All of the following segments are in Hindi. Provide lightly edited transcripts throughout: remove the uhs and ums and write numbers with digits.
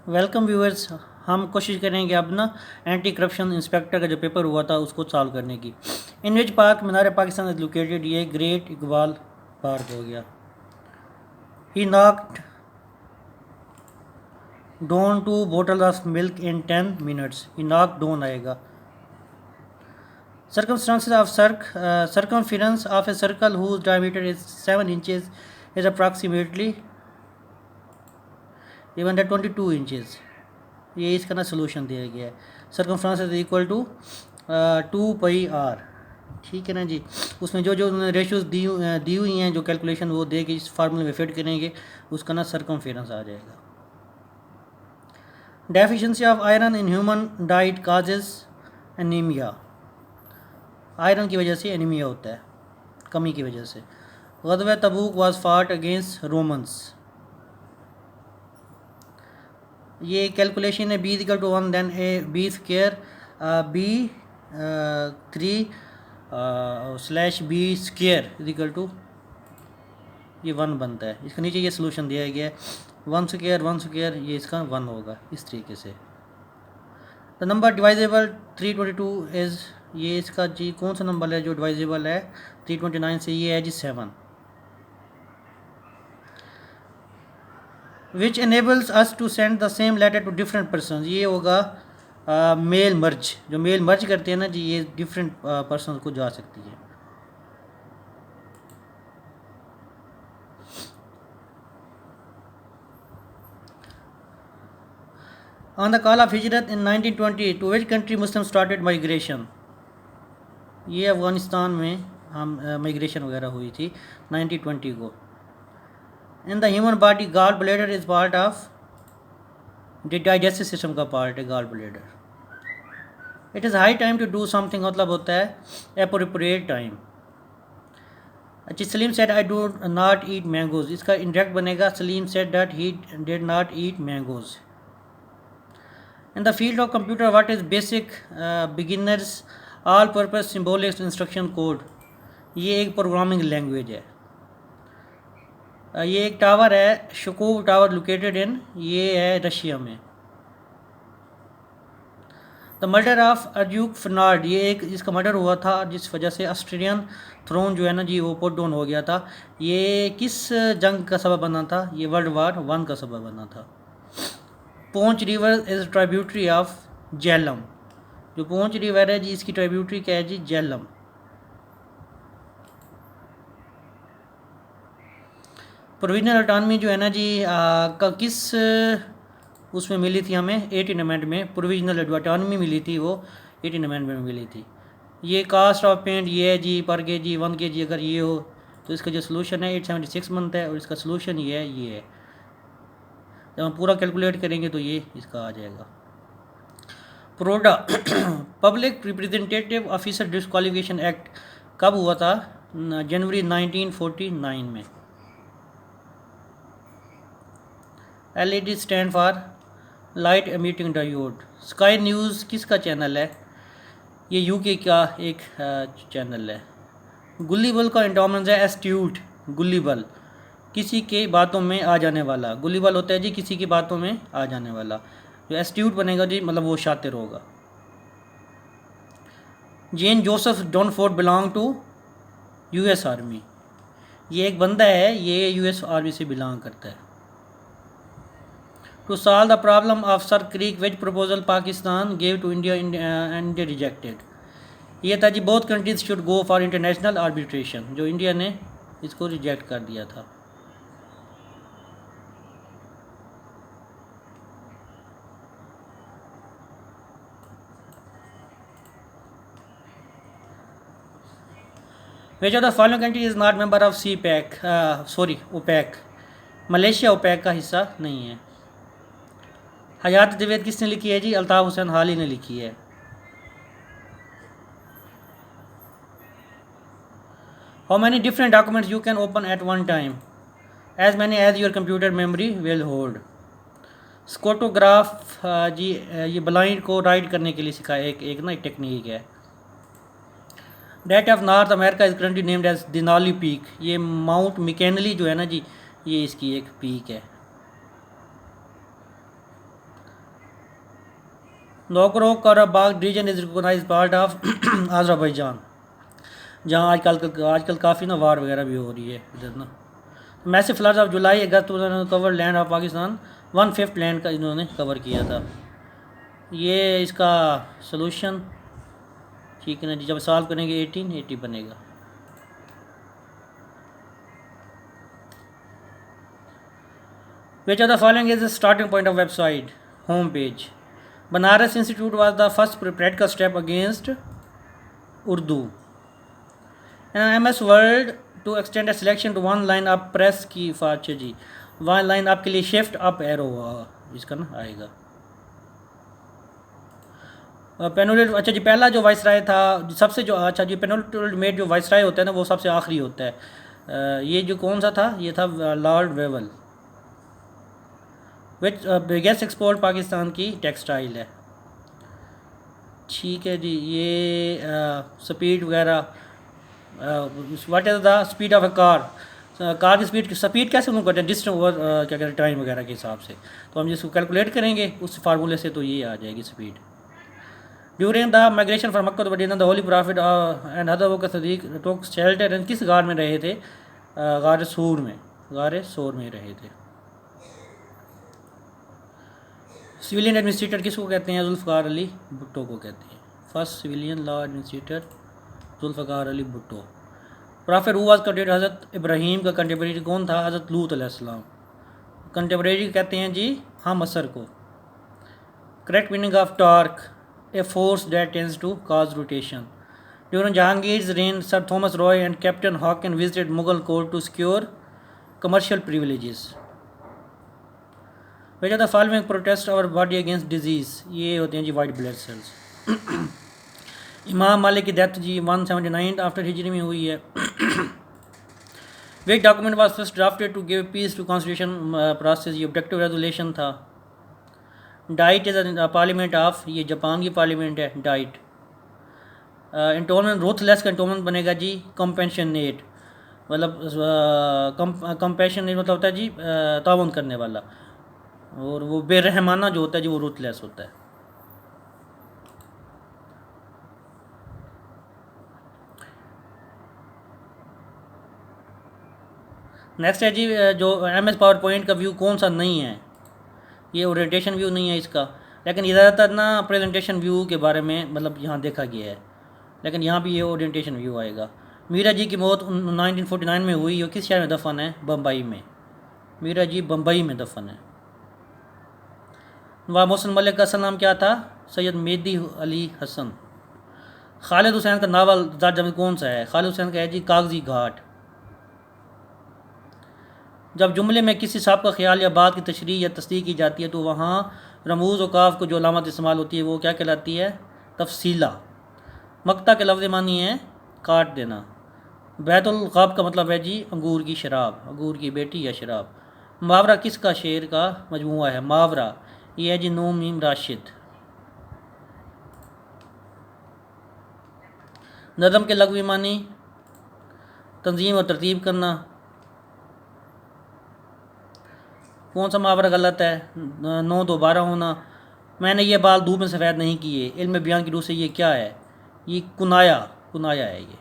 Welcome viewers. हम कोशिश करेंगे अब ना एंटी करप्शन इंस्पेक्टर का जो पेपर हुआ था उसको सॉल्व करने की। In which park Minar Pakistan is located, ये ग्रेट इकबाल पार्क हो गया। He knocked down 2 bottles of milk in 10 minutes। He knock down आएगा। Circumstances of circumference of a circle whose diameter is 7 inches is approximately even at 22 inches। ये इसका ना सोल्यूशन दिया गया है। Circumference is equal to 2πr। ठीक है ना जी। उसमें जो जो उन्होंने रेशियोज दी हुई हैं, जो कैलकुलेशन वो दे के इस फार्मूले में फिट करेंगे, उसका ना सर्कमफ्रेंस आ जाएगा। Deficiency of iron in human diet causes anaemia. Iron की वजह से एनीमिया होता है, कमी की वजह से। Ghazwa Tabuk was fought against Romans. ये कैलकुलेशन है b equal to 1 then a b square b 3/बी स्क्र इक्वल टू ये 1 बनता है। इसके नीचे ये सोल्यूशन दिया गया है 1 स्क्र ये इसका 1 होगा इस तरीके से। द नंबर डिवाइजेबल 322 इज़, ये इसका जी कौन सा नंबर है जो डिवाइजेबल है 329 से, ये है जी 7। विच enables us to send the same letter to different persons। ये होगा मेल मर्ज। जो मेल मर्ज करते हैं ना जी, ये डिफरेंट पर्सन को जा सकती है। On the call of Hijrat in 1920 to which country Muslim started migration. ये अफ़गानिस्तान में हम माइग्रेशन वगैरह हुई थी 1920 को। In the human body gall bladder is part of digestive system का पार्ट है gall bladder. It is high time to do something मतलब होता है एप्रोप्रिएट टाइम। अच्छा, Salim said I do not eat mangoes, इसका इंडायरेक्ट बनेगा Salim said that he did not eat mangoes. In the field of computer what is basic beginners all purpose symbolic instruction code. ये एक प्रोग्रामिंग लैंग्वेज है। ये एक टावर है शकूब टावर लोकेटेड इन, ये है रशिया में। द मर्डर ऑफ अर्जुक फर्नाड, ये एक इसका मर्डर हुआ था जिस वजह से ऑस्ट्रेलियन थ्रोन जो है ना जी वो पुट डाउन हो गया था। ये किस जंग का सबब बना था? ये वर्ल्ड वार 1 का सबब बना था। Poonch river is tributary of Jhelum. जो पोंच रिवर है जी इसकी ट्राइब्यूटरी क्या है जी? झेलम। प्रोविजनल अटानमी जो है ना जी किस उसमें मिली थी हमें? 18 अमेंडमेंट में प्रोविजनल अटानमी मिली थी, वो 18 अमेंडमेंट में मिली थी। ये कास्ट ऑफ पेंट ये है जी पर के जी 1 kg अगर ये हो तो इसका जो सोल्यूशन है 876 बनता है, और इसका सोल्यूशन ये है। जब हम पूरा कैलकुलेट करेंगे तो ये इसका आ जाएगा। PRODA public representative officer disqualification act कब हुआ था? जनवरी 1949 में। LED stand for light emitting diode. Sky News किसका चैनल है? ये यूके का एक चैनल है। गुलिबल का इंडोमेंस है एस्ट्यूट। गुलिबल किसी के बातों में आ जाने वाला। गुलिबल होता है जी किसी की बातों में आ जाने वाला। जो एस्ट्यूट बनेगा जी मतलब वो शातिर होगा। Gen Joseph Dunford belong to US army. ये एक बंदा है, ये US आर्मी से बिलोंग करता है। To solve the problem of Sir Creek which proposal Pakistan gave to India and India rejected. ये था जी both countries should go for international arbitration, जो इंडिया ने इसको रिजेक्ट कर दिया था। Which of the following country is not member of OPEC. Malaysia OPEC का हिस्सा नहीं है। हयात दिवेद किसने लिखी है जी? अल्ताफ़ हुसैन हाली ने लिखी है। How many different documents you can open at one time? As many as your computer memory will hold. Scotograph जी ये ब्लाइंड को राइड करने के लिए सिखाया एक ना एक टेक्निक है। That of North America is currently named as Denali peak. ये माउंट मिकेनली जो है ना जी ये इसकी एक पीक है। Nagorno Karabakh region is recognize part of Azerbaijan, जहाँ आजकल काफ़ी ना वार वगैरह भी हो रही है इधर ना। Massive floods of July August cover land of Pakistan, 1/5 land का इन्होंने कवर किया था। ये इसका सलूशन ठीक है ना जी, जब सॉल्व करेंगे 1880 बनेगा। Which of the following is the starting point of website home page? Banaras Institute was the first practical step against Urdu. And MS Word to extend a selection to one line up press की फाचे जी, वन लाइन अप के लिए शिफ्ट अप एरो इसका ना आएगा। पेनोलिट, अच्छा जी, पहला जो वाइसराय था सबसे जो, अच्छा जी, पेनोलिट जो वाइसराय होता है ना वो सबसे आखिरी होता है। ये जो कौन सा था, ये था लॉर्ड वेवल। विच बिगेस्ट एक्सपोर्ट पाकिस्तान की टेक्सटाइल है। ठीक है जी, ये स्पीड वगैरह, what is the speed of A car, car की स्पीड कैसे उनको करते हैं, डिस्टेंस ओवर क्या कहते हैं टाइम वगैरह के हिसाब से। तो हम जिसको कैलकुलेट करेंगे उस फार्मूले से, तो ये आ जाएगी speed. During the migration from Makkah to Madina the holy prophet and other वक्त सदीक टुक शेल्टर, एंड किस गार में रहे थे? गार सूर में, गार सूर में रहे थे। सिविलियन एडमिनिस्ट्रेटर किसको कहते हैं? जुल्फ़िकार अली भुट्टो को कहते हैं। First civilian law administrator Zulfikar Ali Bhutto. Prophet who was contemporary, Hazrat Ibrahim का कंटेम्परेरी कौन था? हज़रत लूत अलैहिस्सलाम। कंटेम्परेरी कहते हैं जी हम असर को। Correct meaning of torque, a force that tends to cause rotation. During Jahangir's reign, Sir Thomas Roy and Captain Hawken visited Mughal court to secure commercial privileges. Which of the following protest our body against disease? ये होते हैं जी वाइट ब्लड सेल्स। इमाम मालिक की डेथ जी 179 आफ्टर हिजरी में हुई है। Which document was first drafted to give peace to constitution process? ये ऑब्जेक्टिव रेजोल्यूशन था। डाइट इज पार्लियामेंट ऑफ, ये जापान की पार्लियामेंट है डाइट। इंटोनमेंट रूथलेस का इंटोनमेंट बनेगा जी कंपेशनेट, मतलब कंपेशनेट मतलब होता है जी ताउन करने वाला, और वो बेरहमाना जो होता है जी वो रूथलेस होता है। नेक्स्ट है जी जो MS पावर पॉइंट का व्यू कौन सा नहीं है? ये ओरिएंटेशन व्यू नहीं है इसका, लेकिन ये ज़्यादातर ना प्रेजेंटेशन व्यू के बारे में मतलब यहाँ देखा गया है, लेकिन यहाँ भी ये ओरिएंटेशन व्यू आएगा। मीरा जी की मौत 1949 में हुई, और किस शहर में दफन है? बम्बई में। मीरा जी बम्बई में दफन है। नवाब मोहसिन मलिक का असल नाम क्या था? सैयद मेहदी अली हसन। खालिद हुसैन का नावल ज़ात जमीन कौन सा है? खालिद हुसैन का है जी कागजी घाट। जब जुमले में किसी साहब का ख्याल या बात की तशरीह या तस्दीक की जाती है तो वहाँ रमूज़ और काफ को जो अलामत इस्तेमाल होती है वो क्या कहलाती है? तफसीला। मक्ता के लफ्ज़ मानी है काट देना। बैतुल ग़ब का मतलब है जी अंगूर की शराब, अंगूर की बेटी या शराब। मुहावरा किसका शेर का मजमूआ है? मुहावरा ये है जी नून मीम राशिद। नज़म के लग़वी मानी तंजीम और तरतीब करना। कौन सा मुहावरा गलत है? 9 2 12 होना। मैंने ये बाल धूप में सफ़ेद नहीं किए, इल्म बयान की रूह से ये क्या है? ये कुनाया है। ये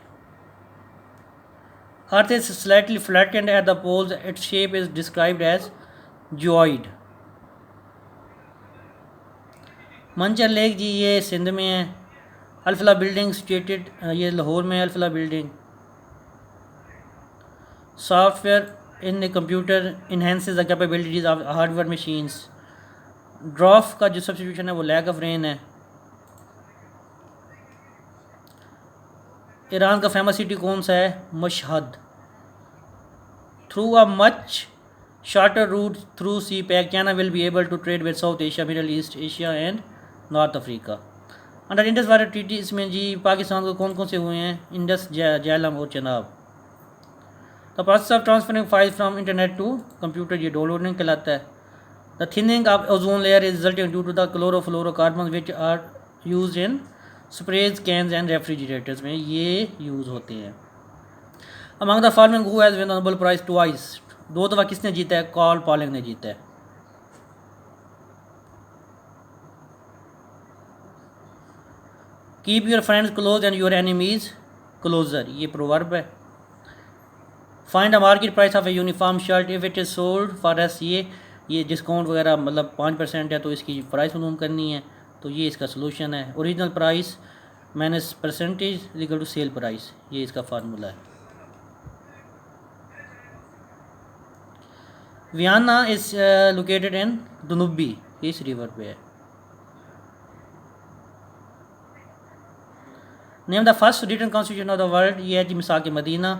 earth is slightly flattened at the poles, its shape is described as geoid. Manchar lake जी ये सिंध में है। अल्फला बिल्डिंग सिचुएटेड, ये लाहौर में है Alfalah building. Software in computer enhances the capabilities of hardware machines. Drought का जो सब्स्टिट्यूशन है वो लैक ऑफ रेन है। ईरान का फेमस सिटी कौन सा है? Mashhad. Through a much shorter route through CPEC, China will be able to trade with South Asia, Middle East Asia and North Africa. Under Indus water treaty इसमें जी पाकिस्तान को कौन कौन से हुए हैं? इंडस, झेलम और Chenab. The process of transferring file from internet to computer, ये डाउनलोडिंग कहलाता है। The thinning of ozone layer is resulting due to the chlorofluorocarbon which are use in sprays, cans and refrigerators में ये यूज़ होते हैं। Among the following who has win Nobel prize twice, 2 दफ़ा किसने जीता है? कार्ल पॉलिंग ने जीता है। Keep your friends close and your enemies closer, ये प्रोवर्ब है। Find a market price of a uniform shirt if it is sold for S, ये डिस्काउंट वगैरह मतलब 5% है तो इसकी प्राइस मालूम करनी है, तो ये इसका सोल्यूशन है। Original price minus percentage equal to sale price, ये इसका फार्मूला है। Vienna is located in Danube, इस रिवर पे है। Name the first written constitution of the world, ये है जी Misaq Madina.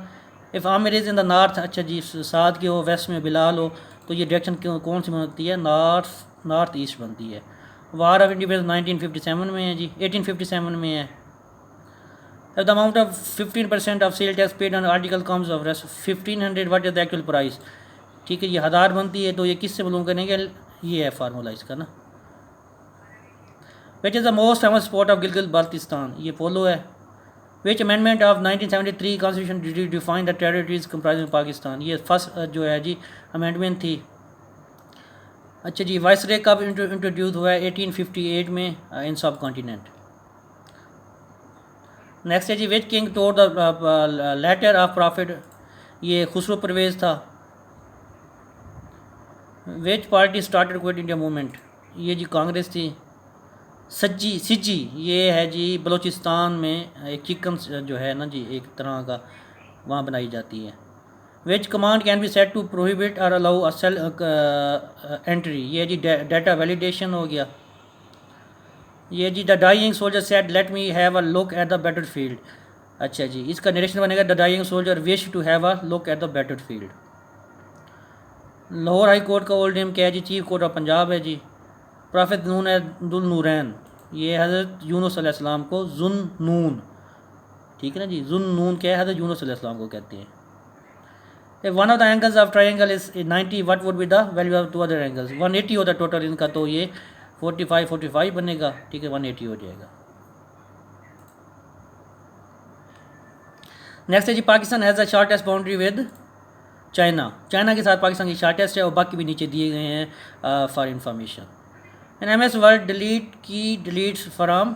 If Amir is in the north, अच्छा जी साथ के हो, वेस्ट में बिलाल हो, तो ये डायरेक्शन कौन सी बनती है? नॉर्थ ईस्ट बनती है। वार ऑफ इंडिपेंडेंस 1957 में है जी, 1857 में है। The amount of 15% of sale tax paid on article comes of rest 1500, what is the actual price? ठीक है, ये 1000 बनती है, तो ये किससे मालूम करेंगे? ये है फार्मूला इसका ना। Which is the most famous sport of Gilgit Baltistan, ये पोलो है। विच amendment of 1973 constitution did define the territories comprising Pakistan, ये फर्स्ट जो है जी अमेंडमेंट थी। अच्छा जी, वाइसरे कब इंट्रोड्यूस हुआ है? 1858 में इन सब कॉन्टिनेंट। नेक्स्ट है जी, which king tore the letter of prophet, ये खुसरो परवेज़ था। Which party started quit India movement, ये जी कांग्रेस थी। सिज्जी ये है जी बलूचिस्तान में एक चिकन जो है ना जी, एक तरह का वहाँ बनाई जाती है। Which command can be set to prohibit और अलाउ अ सेल एंट्री, ये जी डाटा वैलिडेशन हो गया। ये जी the dying soldier said let me have a look at the battle field, अच्छा जी इसका नरेशन बनेगा the dying soldier wish to have a look at the battle field. Lahore high court का ओल्ड नेम क्या है जी? चीफ कोर्ट ऑफ पंजाब है जी। प्रॉफिट नून है दुल नूरैन, ये हज़रत यूनुस अलैहिस्सलाम को जुन्नून, ठीक है ना जी, जुन्नून क्या है? हज़रत यूनुस अलैहिस्सलाम को कहते हैं। If one of the angles of triangle is 90, what would be the value of two other angles? 180 होता है टोटल इनका, तो ये 45 बनेगा, ठीक है 180 हो जाएगा। नेक्स्ट है जी, Pakistan has the shortest boundary with China, China के साथ पाकिस्तान की शॉर्टेस्ट है, और बाकी भी नीचे दिए गए हैं for information. An MS word delete key deletes from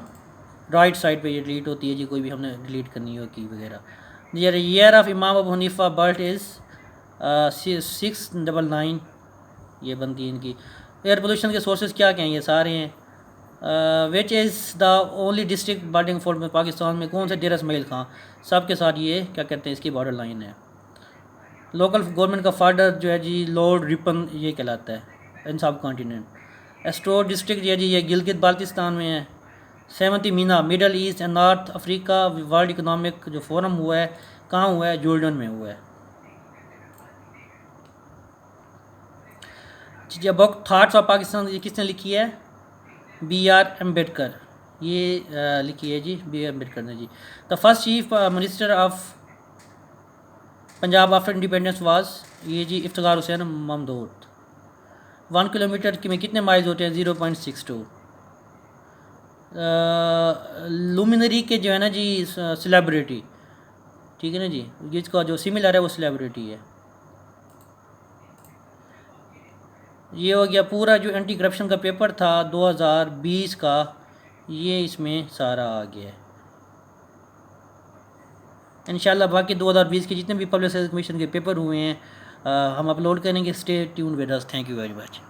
right side पे ये डिलीट होती है जी, कोई भी हमने डिलीट करनी हो की वगैरह। ईयर ऑफ इमाम अबू हनीफा बर्थ इज़ 699, ये बनती है इनकी। एयर पोल्यूशन के सोर्सेज क्या क्या हैं? ये सारे हैं। Which is the only district bordering fort में पाकिस्तान में कौन से? डेरा इस्माइल खां, सब के साथ ये क्या कहते हैं इसकी बॉर्डर लाइन है। लोकल गवर्नमेंट का फादर जो है जी लॉर्ड रिपन, ये कहलाता है इन सब कॉन्टीनेंट। एस्ट्रोर डिस्ट्रिक्ट जो है जी ये गिलगित बाल्टिस्तान में है। 7th Meena middle east and North Africa world economic जो फोरम हुआ है कहाँ हुआ है? जॉर्डन में हुआ है। जी बुक थाट्स ऑफ पाकिस्तान ये किसने लिखी है? BR अम्बेडकर, ये लिखी है जी BR अम्बेडकर ने जी। The first chief minister of Punjab after independence was, ये जी इफ्तिखार हुसैन महमूद। 1 किलोमीटर में कितने माइल्स होते हैं? 0.62। लुमिनरी के जो है ना जी सेलिब्रिटी, ठीक है ना जी, जिसका जो सिमिलर है वो सेलिब्रिटी है। ये हो गया पूरा जो एंटी करप्शन का पेपर था 2020 का, ये इसमें सारा आ गया है। इंशाल्लाह बाकी 2020 के जितने भी पब्लिक सर्विस कमीशन के पेपर हुए हैं हम अपलोड करेंगे। Stay tuned with us, thank you very much.